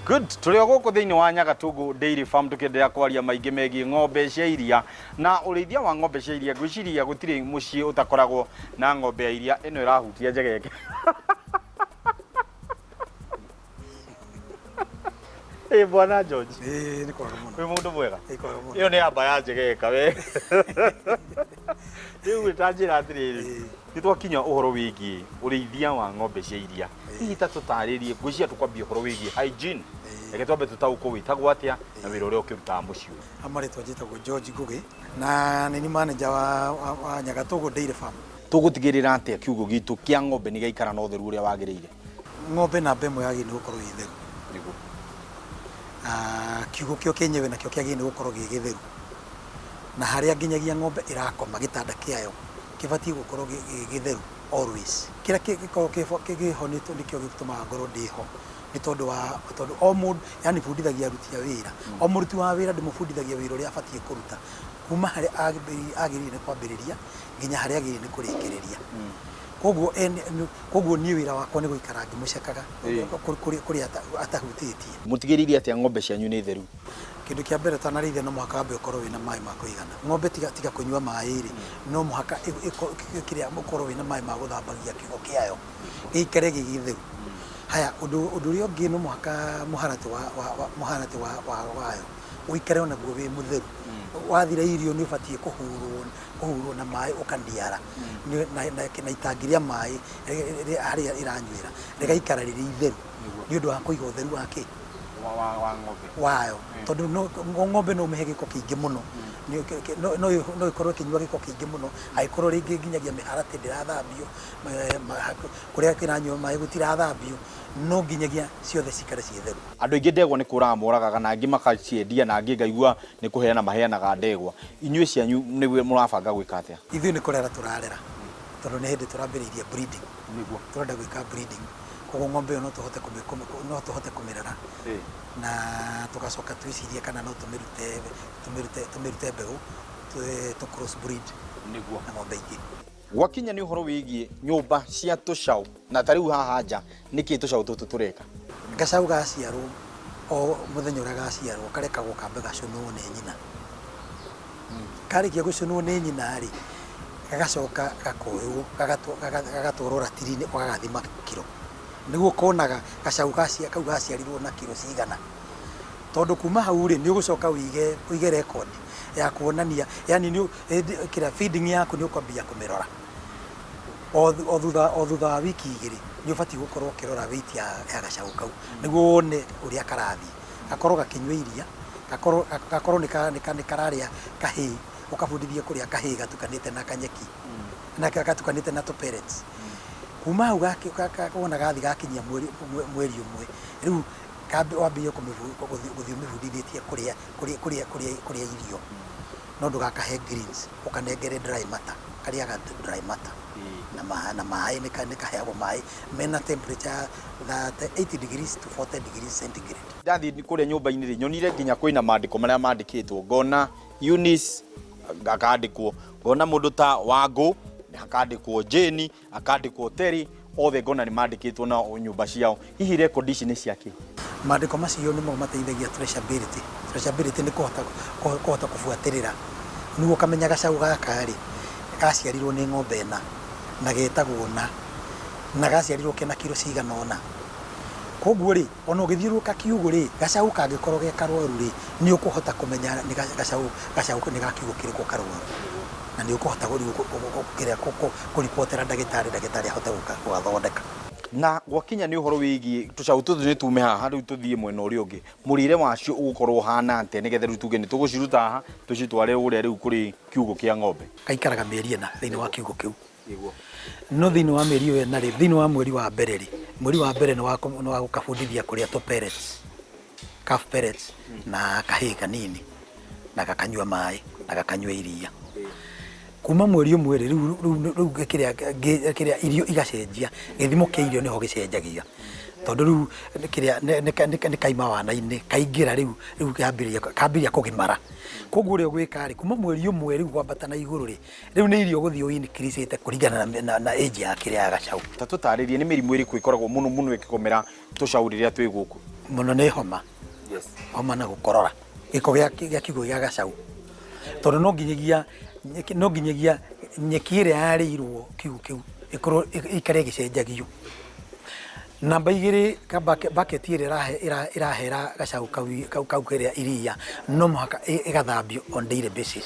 Good. Tulio goko thiini wa Nyagatungu Dairy Farm tukiendelea kwaria maingi megie ng'ombe cia iria na urithia wa ng'ombe cia iria gwiciria gutiri mucii utakoragwo na ng'ombe ya iria ino irahutia njegeke. Bwana George. Ni kwaga muno. Wi mundu mwega. Kwaga muno. Iyo ni amba ya njegeka we. Riu itanjira atiriri. Nitwakinya uhoro wigie urithia wa ng'ombe cia iria. Hihi ta tutaririe gwiciria tukwambia uhoro wigie hygiene. Reke twambe tutauko witagwo atia na wira uria ukirutaga muciĩ. Amaretwo njitagwo George Ngugi na ni manager wa Nyagatungu Dairy Farm. Tugutigirira atia kiugo gitu kia ng'ombe ni gaikara na utheru uria wagiriire. Ng'ombe na mbemwe yagi ni gukorwo itheru. Niguo. Kiugo kio kenyewe na kio kiagi ni gukorwo gigitheru. Na haria nginyagia ng'ombe irakoma gitanda kiayo kibatie gukorwo githeru always. Kira gikorwo kigihonitwo nikio gituma ngoro ndiho. Ni tondu o mundu yani fundithagia aruti a wira. O muruti wa wira ndimufundithagia wira uria abatie kuruta. Kuma hari agirire kwambiriria nginya hari agirire kurikiriria. Koguo ni wira wakwa ni guikara ngimucekaga kuri atahutitie. Mutigiririe atia ng'ombe cianyu ni theru. Kindu kia mbere tanarithia no muhaka wambe ukorwo wina mai ma kuigana. Ng'ombe tiga kunyua mai ri no muhaka kiria mukorwo wina mai ma guthambagia kiugo kiayo giikare gigitheru. Haya undu rio ngi no muhaka muharati wayo uikare ona guo wi mutheru. Wathira irio ni ubatie kuhurwo na mai ukandiara na itangiria mai haria iranywira rigaikara riri itheru ni undu wa kuiga utheru wake wa ng'ombe wayo tondu ng'ombe no mehe giko kingi muno no ikorwo kinyua giko kingi muno aikorwo ringi nginyagia miharati ndirathambio kuria kiranyua mai gutirathambio no nginyagia ciothe cikare citheru. Andu ingi ndegwa ni kuraga moraga na angi makaciendia na angi ngaigua ni kuheana maheanaga ndegwa. Inyue cianyu ni murabanga gwika atia? Ithuĩ ni kurera turarera tondu ni hindi turambiriirie breeding. Niguo turenda gwika breeding. Koguo ng'ombe no tuhote kumirera na tugacoka twicirie kana no tumirute mbegu tu cross breed niguo na ng'ombe ingi. Gwakinya ni uhoro wigie nyumba cia tucau na tariu haha nja niki tucau tutu tureka. Gacau gaciarwo o muthenya uria gaciarwo karekagwo kambe gacunwo ni nyina. Karikia gucunwo ni nyina ri gagacoka gakoywo gagatwarwo ratiri-ini gagathima kiro niguo konaga gacau kau gaciarirwo na kiro cigana. Tondu kuma hau ri ni ugucoka uige record ya kuonania yani ni kira feeding yaku ni ukwambia kumirora o thutha wa wiki igiri ni ubati gukorwo kirora weight ya gacau kau niguo wone uria karathi gakorwo gakinywa iria gakorwo ni kararia kahii ukabundithia kuria kahii gatukanite na kanyeki na gatukanite na to pellets. Kuma hau wona gathi gakinyia mweri umwe riu kambe wambie guthii umibundithĩtie kuria irio no ndugakahe greens ukanengere dry matter kariaga dry matter na mai ni kaheagwo mai mena temperature 80 degrees to 40 degrees centigrade. Ndathi kuria nyumba-ini ri nyonire nginya kwina mandiko maria mandikitwo ngona Eunice akandikwo ngona mundu ta Wangu akandikwo Jane akandikwo Terry othe ngona ni mandikitwo na nyumba ciao. Hihi record ici ni ciake? Mandiko macio ni mo mateithagia traceability ni kuhota kufuatirira niguo kamenya gacau gaka ri gaciarirwo ni ng'ombe na getagwo na gaciarirwo kena kiro cigana ona. Koguo ri ona ugithiuruka kiugo ri gacau kangikorwo ge karwaru ri ni ukuhota kumenya ni gacau ni gakiugo kiriko karwaru na ni ukuhota kukiria kuripotera ndagitari ahote gugathondeka. Na gwakinya ni uhoro wigie tucau tuthu ni tume haha riu tuthie mwena uria ungi murire wacio ugukorwo hana ate nigetha riu tuge ni tuguciruta haha tucitware uria riu kuri kiugo kia ng'ombe. Kaikaraga mieri ena thiini wa kiugo kiu no thiini wa mieri iyo ena ri thiini wa mweri wa mbere ni wa gukabundithia kuria to pellets calf pellets na kahii kanini na gakanyua mai na gakanyua iria. Kuma mweri umwe riu kiria irio igacenjia githimo kia irio niho gicenjagia tondu riu kiria ne kaima wana-ini kaingira riu kambiria kugimara koguo rio gwika ri kuma mweri umwe riu gwambata na iguru ri riu ni irio guthio increasete kuringana na age ya kiria ya gacau. Ta tutaririe ni mirimu iriku ikoragwo muno ikikomera tucau riria twi guku? Muno ni homa. Yes. Homa na gukorora giko gia kigo gia gacau tondu no nginyagia nyeki iria yarirwo kiu ikorwo ikare gicenjagio. Namba 2 bucket iria irahera gacau kau kiria iria no muhaka igathambio on daily basis.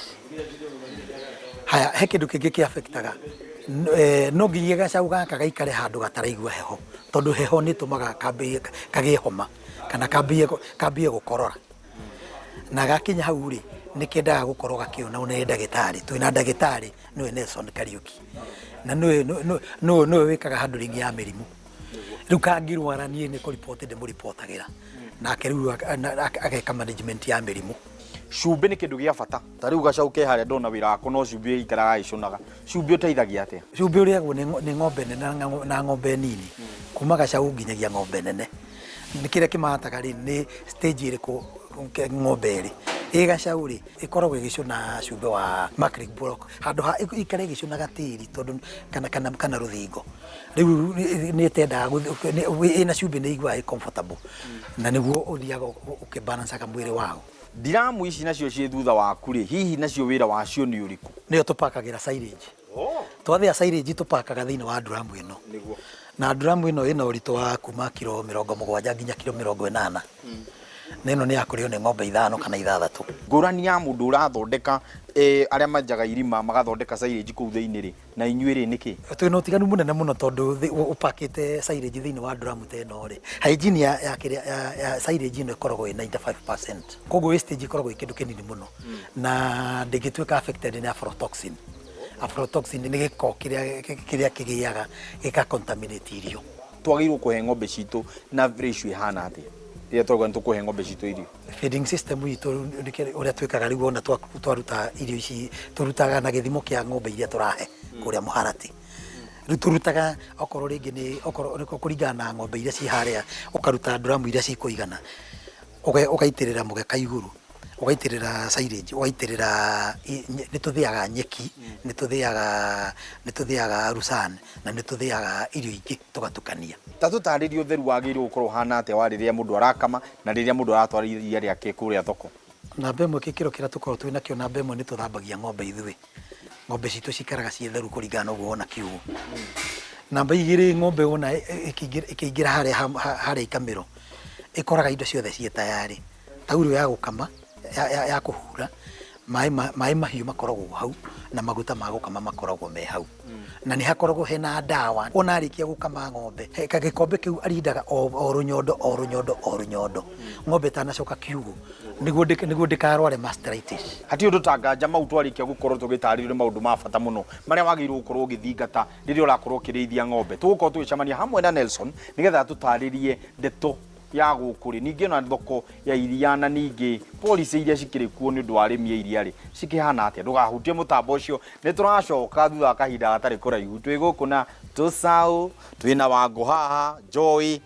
Haya he kindu kingi ki affectaga no nginya gacau gaka gaikare handu gataraigua heho tondu heho ni tumaga kage homa kana kambie gukorora na gakinya hau ri ni kendaga gukorwo gakiona une ndagitari twina ndagitari niwe Nelson Kariuki na niwe wikaga handling ya mirimu riu kangirwara nie ni ko report de reportagira nake riu ageka management ya mirimu. Cumbi ni kindu gia bata ta riu gacau ke haria ndona wira wako no cumbi ikaraga icunaga cumbi uteithagia atia? Cumbi uriagwo ni ng'ombe nene na ng'ombe nini kuma gacau nginyagia ng'ombe nene ni kiria kimataga ri ni stage iriku ng'ombe iri gacau ri ikoragwo igicuna cumbi wa maclick block handu ha ikare igicunaga tiri tondu kana ruthingo riu ni tendaga ina cumbi ni igua comfortable na niguo uthiaga ukibalance ka mwiri wao. Diramu ici nacio cie thutha waku ri hihi nacio wira wacio ni uriku? Nio tupakagira silage. Twathia silage tupakaga thiini wa drum ino niguo na drum ino ina uritu wa kuma kilo 70 nginya kilo 80. Neno ni yakurio ni ng'ombe 5 kana 6. Ngurani ya mundu urathondeka aria majaga irima magathondeka silage kuu thiini ri na inyuĩ ri niki? Twina utiganu munene muno tondu upakite silage thiini wa drum teno ri hygiene ya silage ino ikoragwo 95%. Koguo wastage ikoragwo ikindu kinini muno na ndingituika affected ni aflatoxin. Aflatoxin ni giko kiria kigiaga gika contaminate irio. Twagirwo kuhe ng'ombe citu na ratio ihana atia ria twaga ntukuhe ng'ombe citu irio? Feeding system itu uria twikaga riu ona twaruta irio ici turutaga na githimo kia ng'ombe iria turahe kuria muharati. Riu turutaga okorwo ringi ni okorwo kuringana na ng'ombe iria ci haria ukaruta drum iria ci kuigana ukaitirira mugeka iguru ugaitirira silage ugaitirira nituthiaga nyeki nituthiaga rusan na nituthiaga irio ingi tugatukania. Ta tutaririe utheru wagirwo gukorwo hana atia wa riria mundu arakama na riria mundu aratwara iria riake kuria thoko? Namba 1 kikiro kira tukorwo twina kio namba 1 nituthambagia ng'ombe ithui. Ng'ombe citu cikaraga cie theru kuringana uguo na kiugo. Namba 2 ng'ombe ona ikiingira haria ikamiro ikoraga indo ciothe cie tayari tauro ya gukama ya kuhura mai mahiu makoragwo hau na maguta ma gukama makoragwo me hau na ni hakoragwo hena ndawa ona arikia gukama ng'ombe kagikombe kiu arindaga o runyondo ng'ombe tanacoka kiugo niguo ndikarware mastitis. Hati undu tanganja mau twarikia gukorwo tugitaririo maundu ma bata muno maria wagirwo gukorwo githingata riria urakorwo ukirithia ng'ombe tugukorwo tugicamania hamwe na Nelson nigetha tutaririe ndeto ya gukuri ningi na thoko ya iria na ningi policy iria cikiri kuo ni undu wa arimi iria ri cikihana atia ndugahutie mutambo ucio ni turacoka thutha kahinda gatari kuraihu twi guku na tucau twina wangu haha Joy